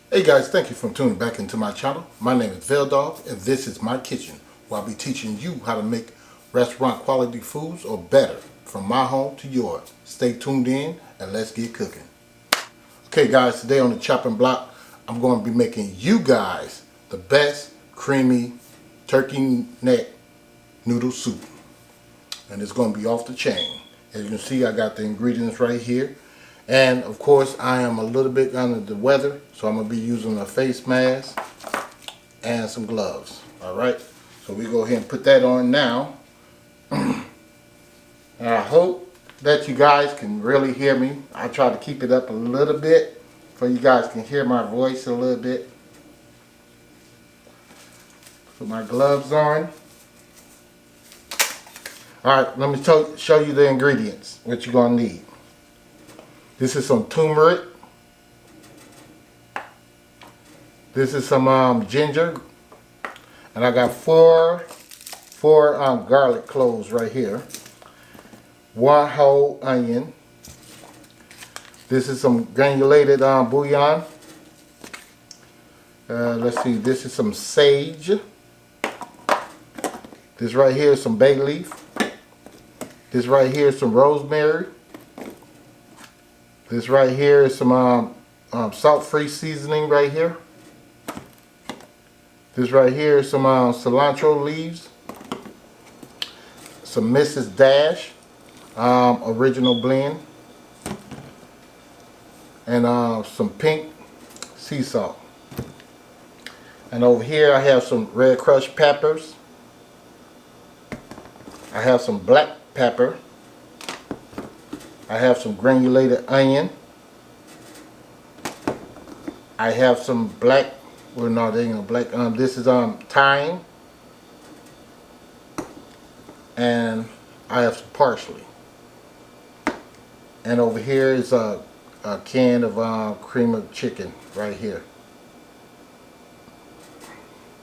Hey guys, thank you for tuning back into my channel. My name is VELDOGG and this is my kitchen, where I'll be teaching you how to make restaurant quality foods or better from my home to yours. Stay tuned in and let's get cooking. Okay guys, today on the chopping block, I'm going to be making you guys the best creamy turkey neck noodle soup. And it's going to be off the chain. As you can see, I got the ingredients right here. And of course, I am a little bit under the weather, so I'm going to be using a face mask and some gloves. Alright, so we go ahead and put that on now. And I hope that you guys can really hear me. I try to keep it up a little bit so you guys can hear my voice a little bit. Put my gloves on. Alright, let me show you the ingredients, what you're going to need. This is some turmeric. This is some ginger. And I got four garlic cloves right here. 1 whole onion. This is some granulated bouillon. Let's see, this is some sage. This right here is some bay leaf. This right here is some rosemary. This right here is some salt-free seasoning right here. This right here is some cilantro leaves. Some Mrs. Dash original blend. And some pink sea salt. And over here I have some red crushed peppers. I have some black pepper. I have some granulated onion. I have some black, well no, there ain't no black, this is thyme. And I have some parsley. And over here is a can of cream of chicken right here.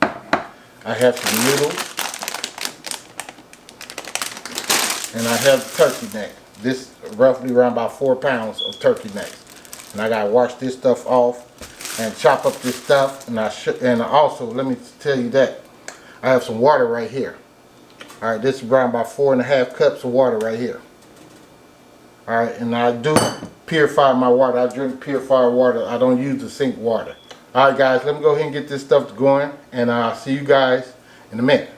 I have some noodles. And I have turkey neck. This roughly around about 4 pounds of turkey necks. And I gotta wash this stuff off and chop up this stuff. And also, let me tell you that I have some water right here. Alright, this is around about 4.5 cups of water right here. Alright, and I do purify my water. I drink purified water. I don't use the sink water. Alright guys, let me go ahead and get this stuff going. And I'll see you guys in a minute.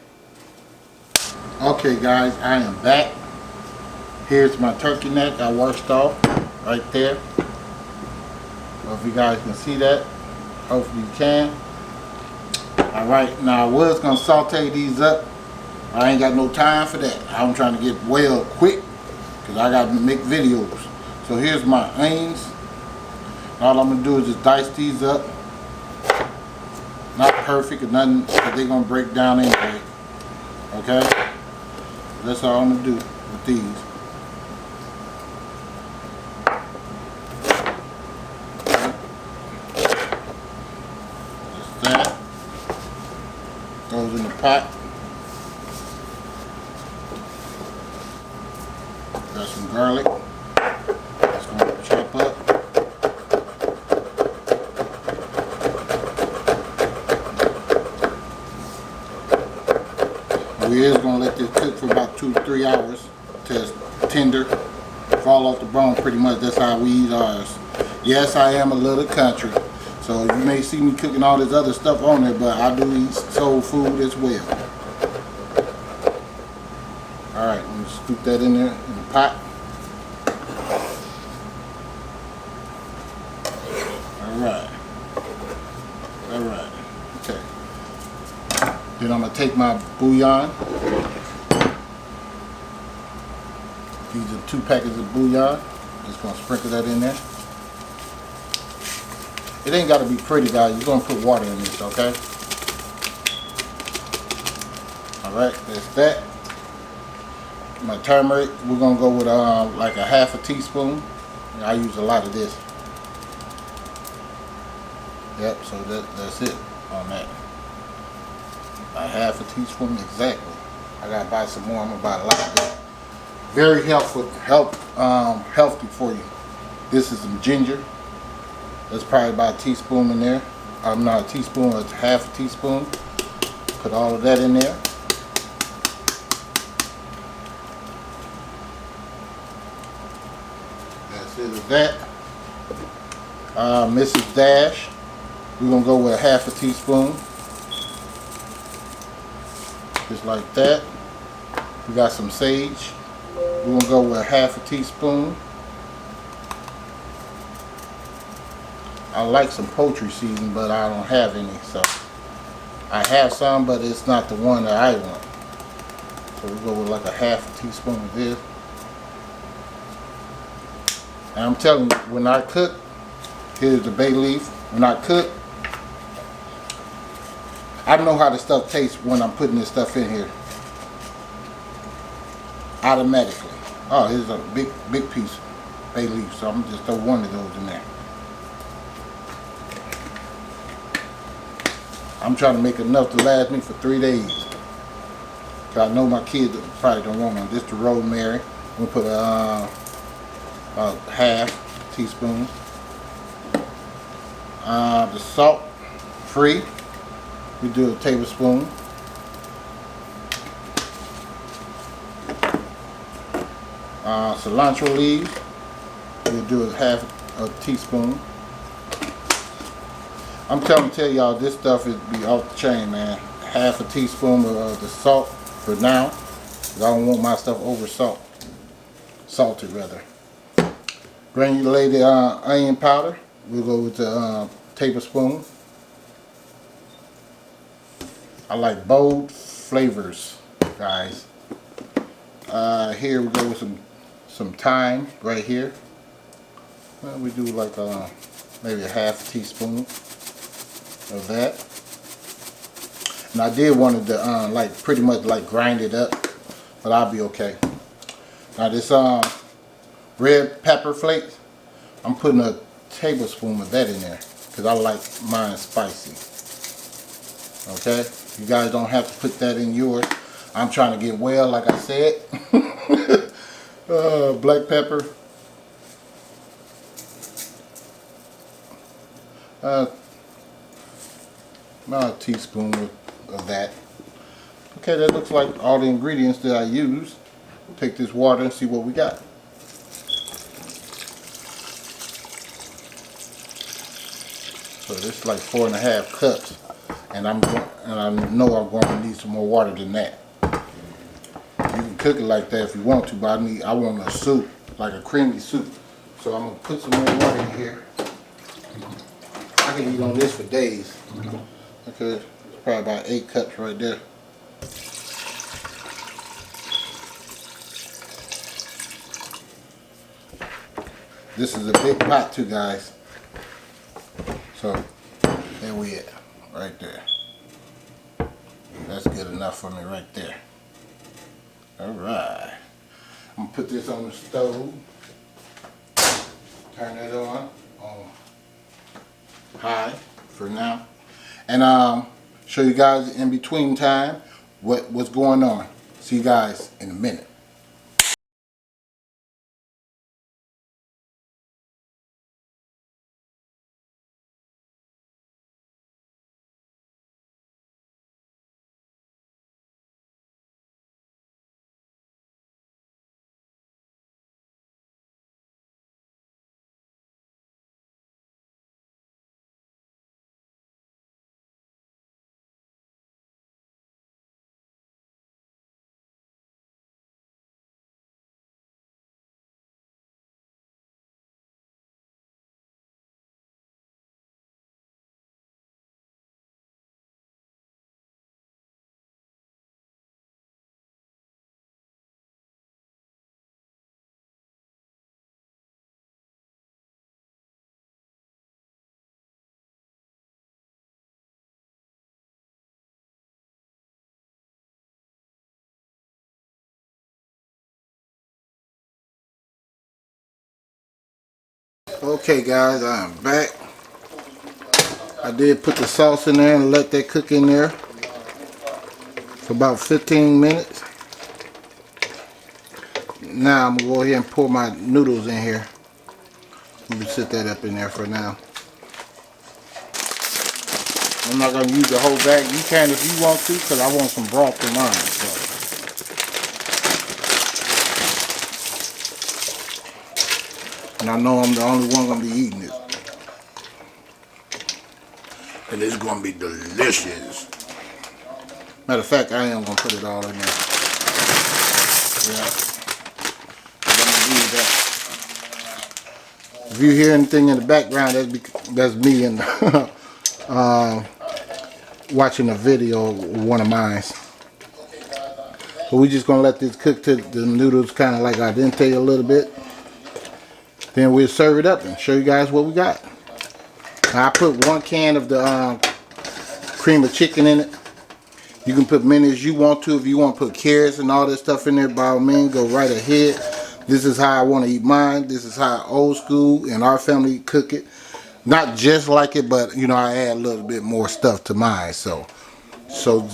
Okay guys, I am back. Here's my turkey neck I washed off right there. If you guys can see that, hopefully you can. Alright, now I was going to saute these up. I ain't got no time for that. I'm trying to get well quick because I got to make videos. So here's my onions. All I'm going to do is just dice these up. Not perfect or nothing, but they're going to break down anyway. Okay? That's all I'm going to do with these. Goes in the pot. Got some garlic. It's going to chop up. We is going to let this cook for about 2 to 3 hours till it's tender, fall off the bone pretty much. That's how we eat ours. Yes, I am a little country. So you may see me cooking all this other stuff on there, but I do eat soul food as well. Alright, I'm going to scoop that in there in the pot. Alright. Alright. Okay. Then I'm going to take my bouillon. These are 2 packets of bouillon. Just going to sprinkle that in there. It ain't got to be pretty, guys. You're going to put water in this, okay? Alright, that's that. My turmeric, we're going to go with like a 1/2 teaspoon. I use a lot of this. Yep, so that's it on that. About 1/2 teaspoon, exactly. I got to buy some more. I'm going to buy a lot of this. Very healthy for you. This is some ginger. That's probably about a teaspoon in there. I'm not a teaspoon, it's half a teaspoon. Put all of that in there. That's it of that. Mrs. Dash, we're gonna go with a half a teaspoon. Just like that. We got some sage. We're gonna go with a half a teaspoon. I like some poultry seasoning, but I don't have any, so I have some, but it's not the one that I want. So we go with like a half a teaspoon of this. And I'm telling you, when I cook, here's the bay leaf. When I cook, I know how the stuff tastes when I'm putting this stuff in here. Automatically. Oh, here's a big piece of bay leaf, so I'm just throw one of those in there. I'm trying to make enough to last me for 3 days. Cause I know my kids probably don't want them. This the rosemary. We'll put a half teaspoon. The salt, free. We do a tablespoon. Cilantro leaves. We'll do a half a teaspoon. I'm trying to tell y'all, this stuff is be off the chain, man. Half a teaspoon of the salt for now. I don't want my stuff over salted rather. Granulated onion powder. We'll go with the tablespoon. I like bold flavors, guys. Here we go with some thyme right here. Well, we do like maybe a half teaspoon of that. And I did want to like pretty much like grind it up, but I'll be okay. Now this red pepper flakes, I'm putting a tablespoon of that in there because I like mine spicy. Okay, you guys don't have to put that in yours. I'm trying to get well, like I said. Black pepper. About a teaspoon of that. Okay, that looks like all the ingredients that I used. We'll take this water and see what we got. So this is like 4.5 cups, and I know I'm going to need some more water than that. You can cook it like that if you want to, but I want a soup, like a creamy soup. So I'm gonna put some more water in here. I can eat on this for days. Okay, it's probably about 8 cups right there. This is a big pot too, guys. So there we at, right there. That's good enough for me right there. Alright. I'm gonna put this on the stove. Turn it on high for now. And show you guys in between time what's going on. See you guys in a minute. Okay guys, I'm back. I did put the sauce in there and let that cook in there for about 15 minutes. Now I'm going to go ahead and pour my noodles in here. Let me set that up in there for now. I'm not going to use the whole bag. You can if you want to, because I want some broth in mine. So. And I know I'm the only one going to be eating it. And it's going to be delicious. Matter of fact, I am going to put it all in there. Yeah. I'm going to use that. If you hear anything in the background, that's me and watching a video of one of mine. So we're just going to let this cook till the noodles kind of like al dente a little bit. Then we'll serve it up and show you guys what we got. Now I put 1 can of the cream of chicken in it. You can put many as you want to. If you want to put carrots and all that stuff in there, by all means, go right ahead. This is how I want to eat mine. This is how old school and our family cook it. Not just like it, but you know, I add a little bit more stuff to mine. So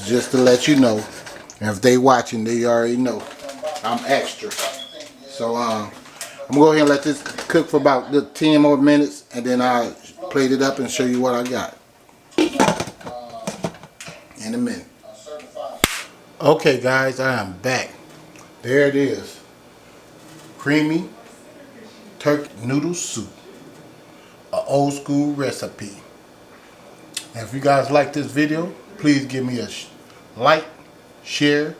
just to let you know, and if they watching, they already know I'm extra. So I'm gonna go ahead and let this cook for about 10 more minutes, and then I'll plate it up and show you what I got in a minute. Okay guys, I am back. There it is. Creamy turkey noodle soup. An old school recipe. Now if you guys like this video, please give me a like, share,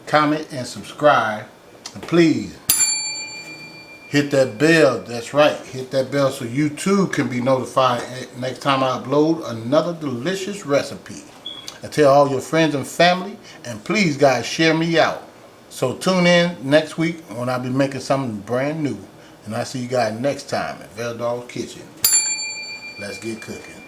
comment, and subscribe. And please hit that bell. That's right, hit that bell so you too can be notified next time I upload another delicious recipe. And tell all your friends and family, and please guys share me out. So tune in next week when I'll be making something brand new. And I'll see you guys next time at VELDOGG'S Kitchen. Let's get cooking.